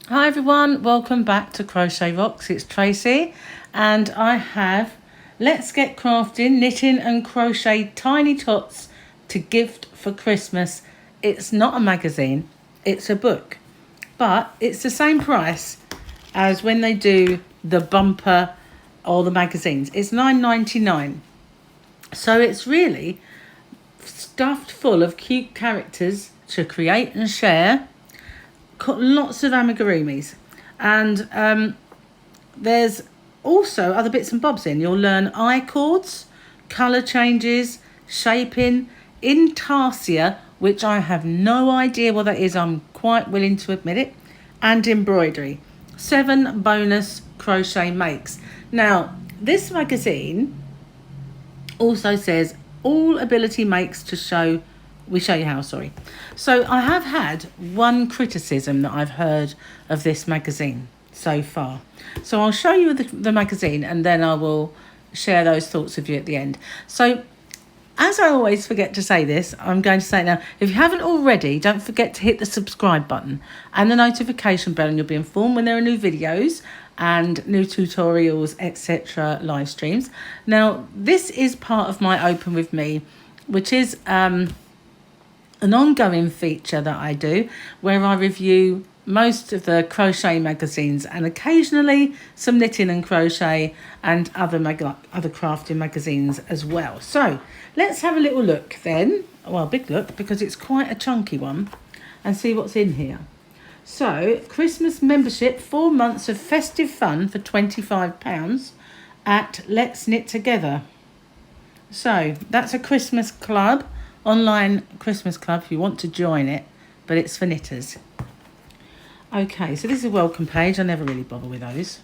Hi everyone, welcome back to Crochet Rocks. It's Tracy and I have Let's Get Crafting Knitting and Crochet Tiny Tots to Gift for Christmas. It's not a magazine, it's a book, but it's the same price as when they do the bumper or the magazines. It's $9.99. So it's really stuffed full of cute characters to create and share. Got lots of amigurumis, and there's also other bits and bobs in. You'll learn I chords, colour changes, shaping, intarsia, which I have no idea what that is, I'm quite willing to admit it, and embroidery. 7 bonus crochet makes. Now, this magazine also says all ability makes to show we show you how, sorry. So I have had one criticism that I've heard of this magazine so far. So I'll show you the magazine and then I will share those thoughts with you at the end. So as I always forget to say this, I'm going to say it now. If you haven't already, don't forget to hit the subscribe button and the notification bell and you'll be informed when there are new videos and new tutorials, etc. live streams. Now, this is part of my Open With Me, which is an ongoing feature that I do where I review most of the crochet magazines and occasionally some knitting and crochet and other crafting magazines as well. So let's have a little look then, well, big look, because it's quite a chunky one, and see what's in here. So Christmas membership, 4 months of festive fun for £25 at Let's Knit Together. So that's a Christmas club, online Christmas club if you want to join it, but it's for knitters. Okay, so this is a welcome page. I never really bother with those.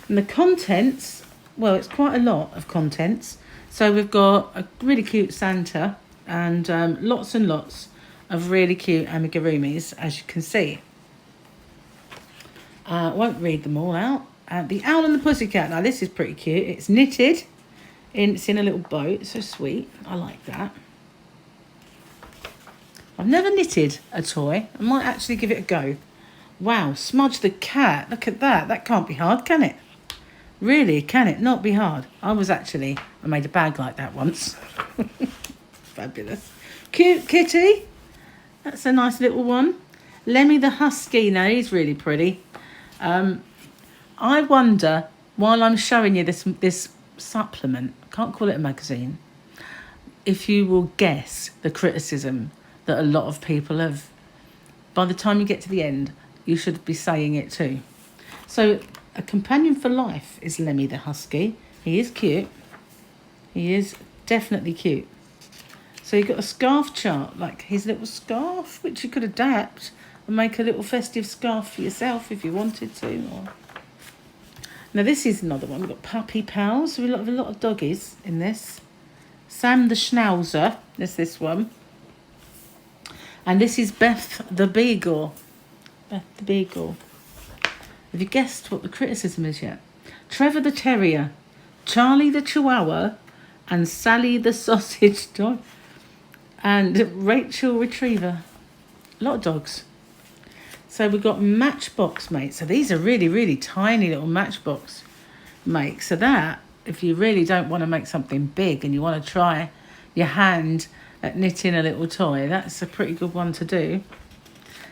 And the contents, well, it's quite a lot of contents. So we've got a really cute Santa and lots and lots of really cute amigurumis, as you can see. I won't read them all out. The Owl and the Pussycat. Now, this is pretty cute. It's knitted. It's in a little boat. So sweet. I like that. I've never knitted a toy. I might actually give it a go. Wow, Smudge the cat. Look at that. That can't be hard, can it? Really, can it not be hard? I made a bag like that once. Fabulous. Cute kitty. That's a nice little one. Lemmy the husky. Now, he's really pretty. I wonder, while I'm showing you this supplement, I can't call it a magazine, if you will guess the criticism that a lot of people have. By the time you get to the end, you should be saying it too. So a companion for life is Lemmy the husky. He is cute. He is definitely cute. So you've got a scarf chart, like his little scarf, which you could adapt and make a little festive scarf for yourself if you wanted to. Now this is another one. We've got Puppy Pals. We have a lot of doggies in this. Sam the Schnauzer. There's this one. And this is Beth the Beagle. Beth the Beagle. Have you guessed what the criticism is yet? Trevor the Terrier, Charlie the Chihuahua, and Sally the Sausage Dog, and Rachel Retriever. A lot of dogs. So we've got Matchbox mates. So these are really, really tiny little Matchbox mates. So that, if you really don't want to make something big and you want to try your hand at knitting a little toy, that's a pretty good one to do.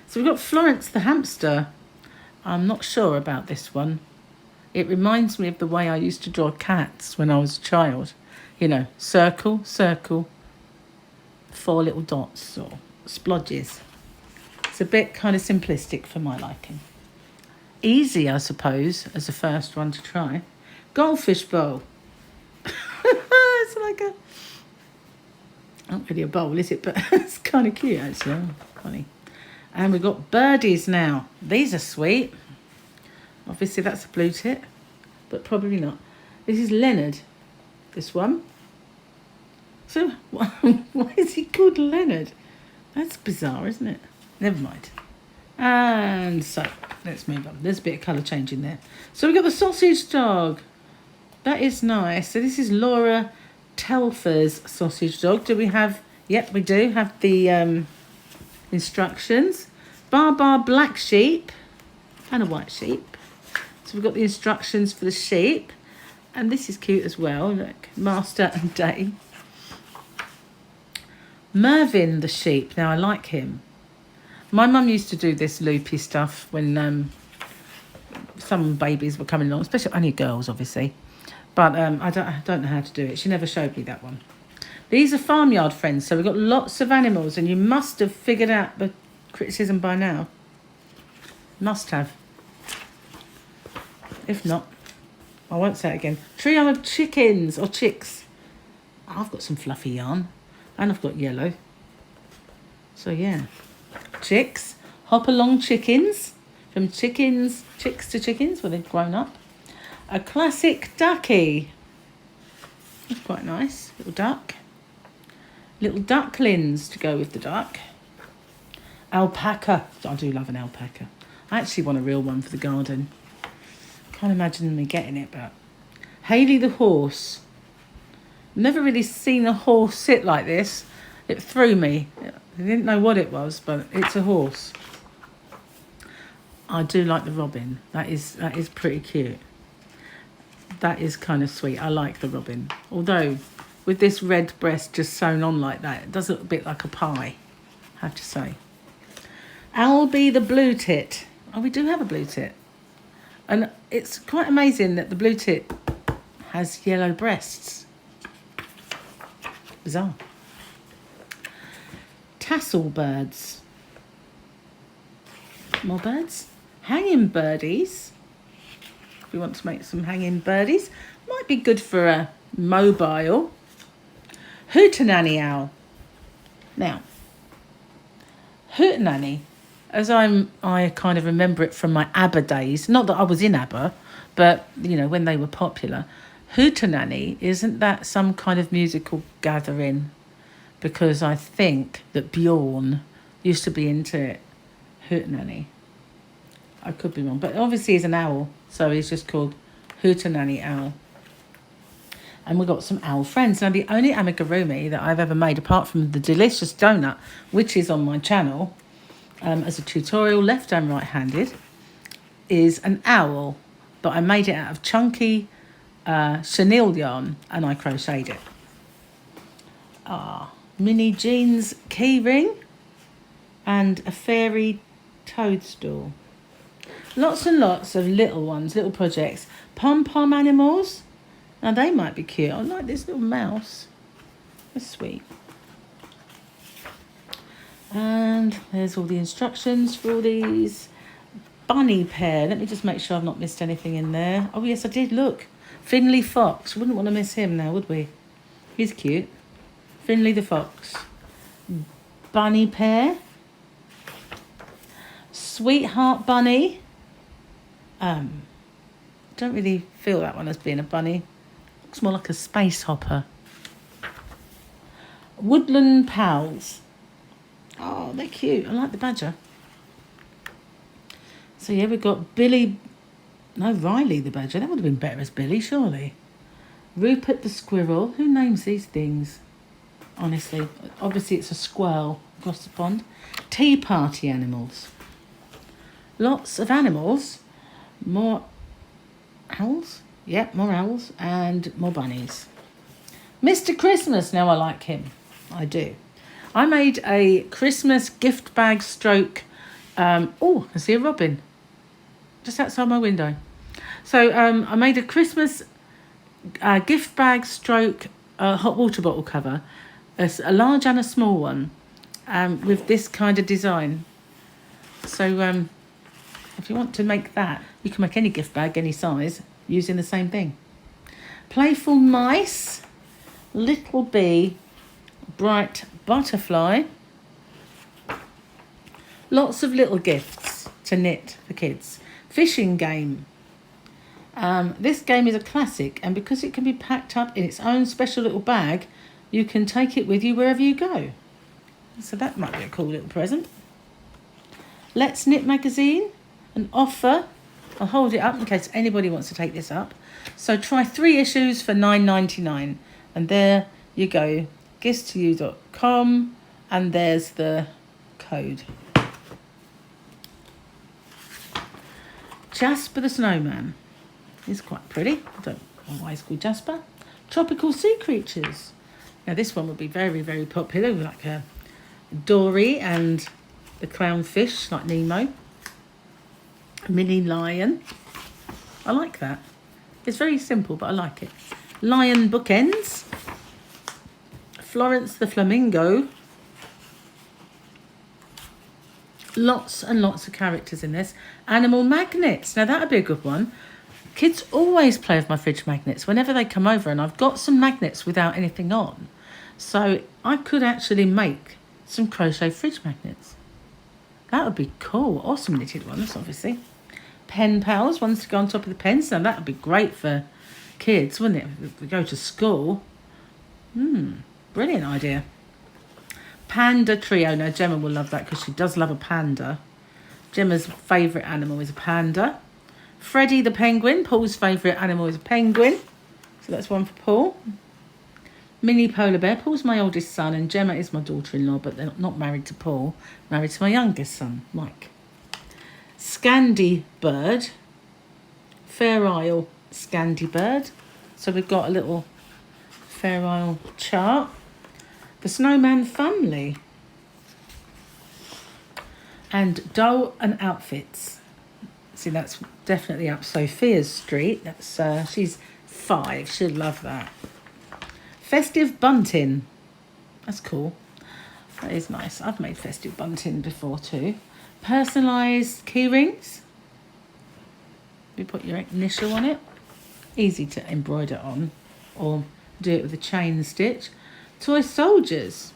So we've got Florence the hamster. I'm not sure about this one. It reminds me of the way I used to draw cats when I was a child. You know, circle, circle, 4 little dots or splodges. It's a bit kind of simplistic for my liking. Easy, I suppose, as the first one to try. Goldfish bowl. It's like a... Not really a bowl, is it? But it's kind of cute, actually. Oh, funny. And we've got birdies now. These are sweet. Obviously, that's a blue tip, but probably not. This is Leonard, this one. So, why is he called Leonard? That's bizarre, isn't it? Never mind. And so, let's move on. There's a bit of colour change in there. So, we've got the sausage dog. That is nice. So, this is Laura Telfer's sausage dog. Do we have... Yep, we do have the instructions. Bar Black Sheep. and a white sheep. So we've got the instructions for the sheep. And this is cute as well. Look, Master and Dame. Mervyn the sheep. Now, I like him. My mum used to do this loopy stuff when some babies were coming along, especially only girls, obviously. But I don't know how to do it. She never showed me that one. These are farmyard friends, so we've got lots of animals, and you must have figured out the criticism by now. Must have. If not, I won't say it again. Trio of chickens or chicks. I've got some fluffy yarn, and I've got yellow. So yeah, chicks, hop along chickens, from chicks to chickens when they've grown up. A classic ducky. That's quite nice, little duck. Little ducklings to go with the duck. Alpaca. I do love an alpaca. I actually want a real one for the garden. Can't imagine me getting it, but... Haley the horse. Never really seen a horse sit like this. It threw me. I didn't know what it was, but it's a horse. I do like the robin. That is pretty cute. That is kind of sweet. I like the robin. Although... with this red breast just sewn on like that, it does look a bit like a pie, I have to say. Albie the blue tit. Oh, we do have a blue tit. And it's quite amazing that the blue tit has yellow breasts. Bizarre. Tassel birds. More birds. Hanging birdies. If we want to make some hanging birdies. Might be good for a mobile. Hootenanny owl. Now, Hootenanny, as I kind of remember it from my ABBA days, not that I was in ABBA, but, you know, when they were popular, Hootenanny, isn't that some kind of musical gathering? Because I think that Bjorn used to be into it. Hootenanny. I could be wrong, but obviously he's an owl, so he's just called Hootenanny owl. And we've got some owl friends. Now, the only amigurumi that I've ever made, apart from the delicious donut, which is on my channel, as a tutorial, left and right-handed, is an owl. But I made it out of chunky chenille yarn, and I crocheted it. Mini Jean's key ring, and a fairy toadstool. Lots and lots of little ones, little projects. Pom-pom animals. Now, they might be cute. I like this little mouse. That's sweet. And there's all the instructions for all these. Bunny pair. Let me just make sure I've not missed anything in there. Oh, yes, I did. Look. Finley Fox. Wouldn't want to miss him now, would we? He's cute. Finley the Fox. Bunny pair. Sweetheart bunny. Don't really feel that one as being a bunny. Looks more like a space hopper. Woodland pals. Oh, they're cute. I like the badger. So yeah, we've got Riley the badger. That would have been better as Billy, surely. Rupert the squirrel. Who names these things? Honestly, obviously it's a squirrel across the pond. Tea party animals. Lots of animals. More owls. Yep, more owls and more bunnies. Mr. Christmas. Now I like him. I do. I made a Christmas gift bag stroke. Oh, I see a robin just outside my window. So I made a Christmas gift bag stroke hot water bottle cover, a large and a small one, with this kind of design. So if you want to make that, you can make any gift bag, any size, using the same thing. Playful mice, little bee, bright butterfly. Lots of little gifts to knit for kids. Fishing game. This game is a classic, and because it can be packed up in its own special little bag, you can take it with you wherever you go. So that might be a cool little present. Let's Knit magazine, an offer. I'll hold it up in case anybody wants to take this up. So try 3 issues for $9.99. And there you go. gifts2you.com, and there's the code. Jasper the Snowman. He's quite pretty. I don't know why he's called Jasper. Tropical sea creatures. Now this one would be very, very popular, like a Dory and the clownfish, like Nemo. Mini lion. I like that. It's very simple, but I like it. Lion bookends. Florence the flamingo. Lots and lots of characters in this. Animal magnets. Now that would be a good one. Kids always play with my fridge magnets whenever they come over, and I've got some magnets without anything on. So I could actually make some crochet fridge magnets. That would be cool. Awesome knitted ones, obviously. Pen pals, ones to go on top of the pens. Now that would be great for kids, wouldn't it? If we go to school. Brilliant idea. Panda trio. Now Gemma will love that because she does love a panda. Gemma's favourite animal is a panda. Freddie the penguin. Paul's favourite animal is a penguin. So that's one for Paul. Mini polar bear. Paul's my oldest son and Gemma is my daughter-in-law, but they're not married to Paul. Married to my youngest son, Mike. Scandi bird. Fair Isle Scandi bird. So we've got a little Fair Isle chart. The Snowman family. And doll and outfits. See, that's definitely up Sophia's street. That's she's 5. She'd love that. Festive bunting. That's cool. That is nice. I've made festive bunting before too. Personalised key rings. You put your initial on it. Easy to embroider on or do it with a chain stitch. Toy soldiers.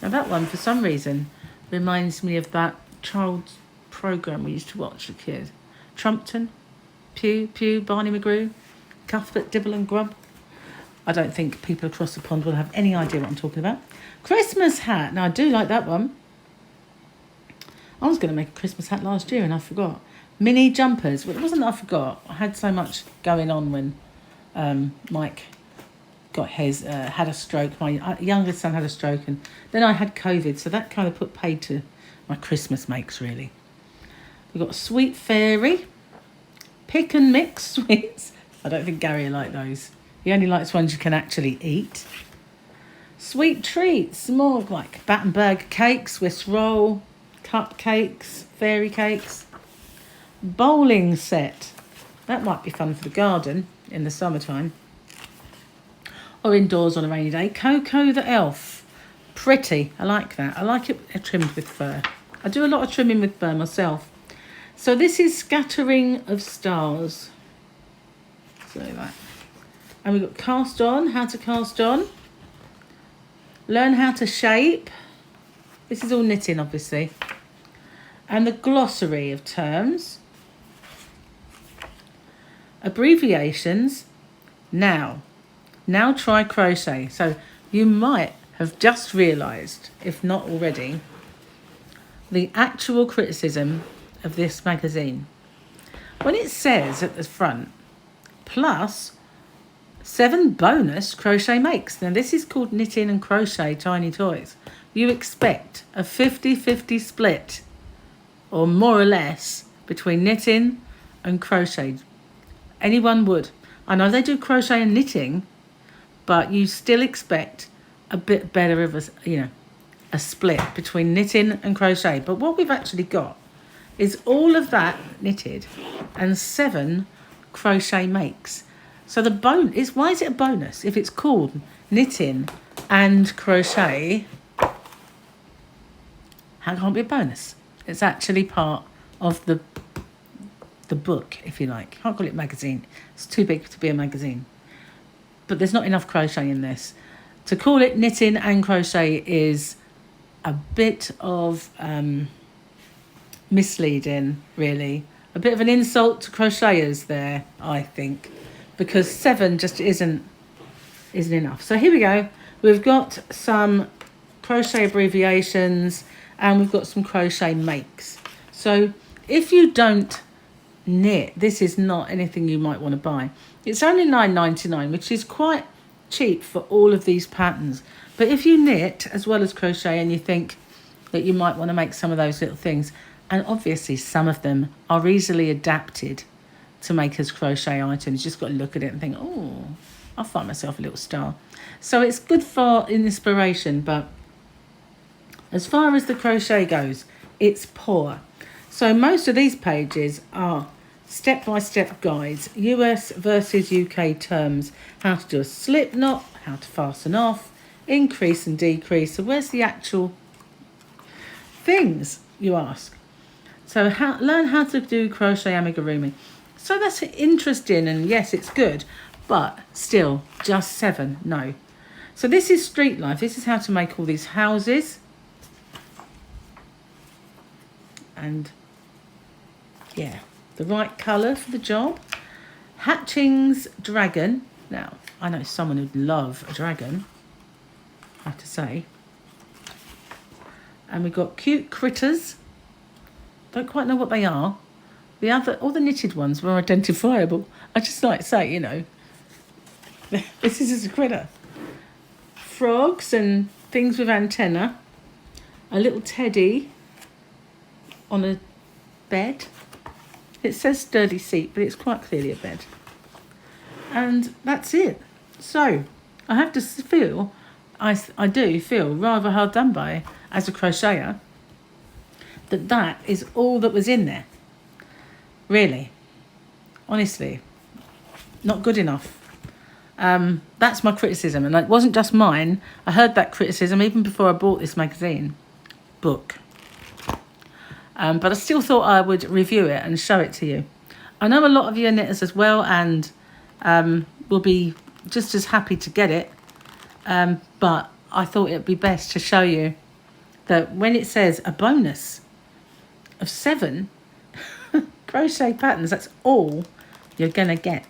Now that one, for some reason, reminds me of that child's programme we used to watch as a kid. Trumpton, Pew, Barney McGrew, Cuthbert, Dibble and Grub. I don't think people across the pond will have any idea what I'm talking about. Christmas hat. Now, I do like that one. I was going to make a Christmas hat last year and I forgot. Mini jumpers. Well, it wasn't that I forgot. I had so much going on when Mike got his had a stroke. My youngest son had a stroke and then I had COVID. So that kind of put paid to my Christmas makes, really. We've got Sweet Fairy. Pick and mix sweets. I don't think Gary will like those. He only likes ones you can actually eat. Sweet treats, more like Battenberg cakes, Swiss roll, cupcakes, fairy cakes. Bowling set. That might be fun for the garden in the summertime. Or indoors on a rainy day. Coco the elf. Pretty. I like that. I like it trimmed with fur. I do a lot of trimming with fur myself. So this is Scattering of Stars. So that. And we've got cast on, how to cast on. Learn how to shape. This is all knitting, obviously. And the glossary of terms. Abbreviations. Now try crochet. So you might have just realised, if not already, the actual criticism of this magazine. When it says at the front, plus 7 bonus crochet makes. Now this is called Knitting and Crochet Tiny Toys. You expect a 50-50 split or more or less between knitting and crochet. Anyone would. I know they do crochet and knitting, but you still expect a bit better of a split between knitting and crochet. But what we've actually got is all of that knitted and 7 crochet makes. So the why is it a bonus? If it's called knitting and crochet, how can it be a bonus? It's actually part of the book, if you like. Can't call it magazine. It's too big to be a magazine. But there's not enough crochet in this. To call it knitting and crochet is a bit of misleading, really. A bit of an insult to crocheters there, I think. Because 7 just isn't enough. So here we go. We've got some crochet abbreviations and we've got some crochet makes. So if you don't knit, this is not anything you might want to buy. It's only $9.99, which is quite cheap for all of these patterns. But if you knit as well as crochet and you think that you might want to make some of those little things, And obviously some of them are easily adapted to make as crochet items. You just got to look at it and think, oh, I'll find myself a little star. So it's good for inspiration, but as far as the crochet goes, it's poor. So most of these pages are step-by-step guides, US versus UK terms, how to do a slip knot, how to fasten off, increase and decrease. So where's the actual things, you ask? So learn how to do crochet amigurumi. So that's interesting, and yes, it's good, but still just 7, no. So this is Street Life. This is how to make all these houses. And yeah, the right colour for the job. Hatching's Dragon. Now, I know someone who'd love a dragon, I have to say. And we've got Cute Critters. Don't quite know what they are. All the knitted ones were identifiable. I just like to say, you know, this is a critter. Frogs and things with antenna. A little teddy on a bed. It says sturdy seat, but it's quite clearly a bed. And that's it. So I have to feel, I do feel rather hard done by as a crocheter, that is all that was in there. Really, honestly, not good enough. That's my criticism, and it wasn't just mine. I heard that criticism even before I bought this book. But I still thought I would review it and show it to you. I know a lot of you are knitters as well, and will be just as happy to get it. But I thought it'd be best to show you that when it says a bonus of 7 crochet patterns, that's all you're going to get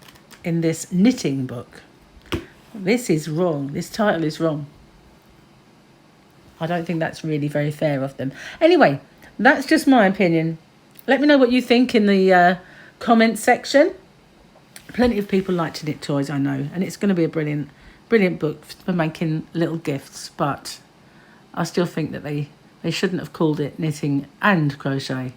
in this knitting book. This is wrong. This title is wrong. I don't think that's really very fair of them. Anyway, that's just my opinion. Let me know what you think in the comment section. Plenty of people like to knit toys, I know, and it's going to be a brilliant book for making little gifts, but I still think that they shouldn't have called it knitting and crochet,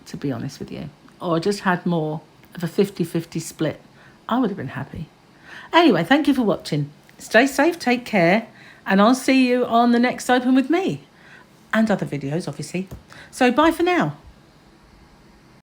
to be honest with you, or just had more of a 50-50 split. I would have been happy. Anyway, thank you for watching. Stay safe, take care, and I'll see you on the next Open With Me, and other videos, obviously. So bye for now.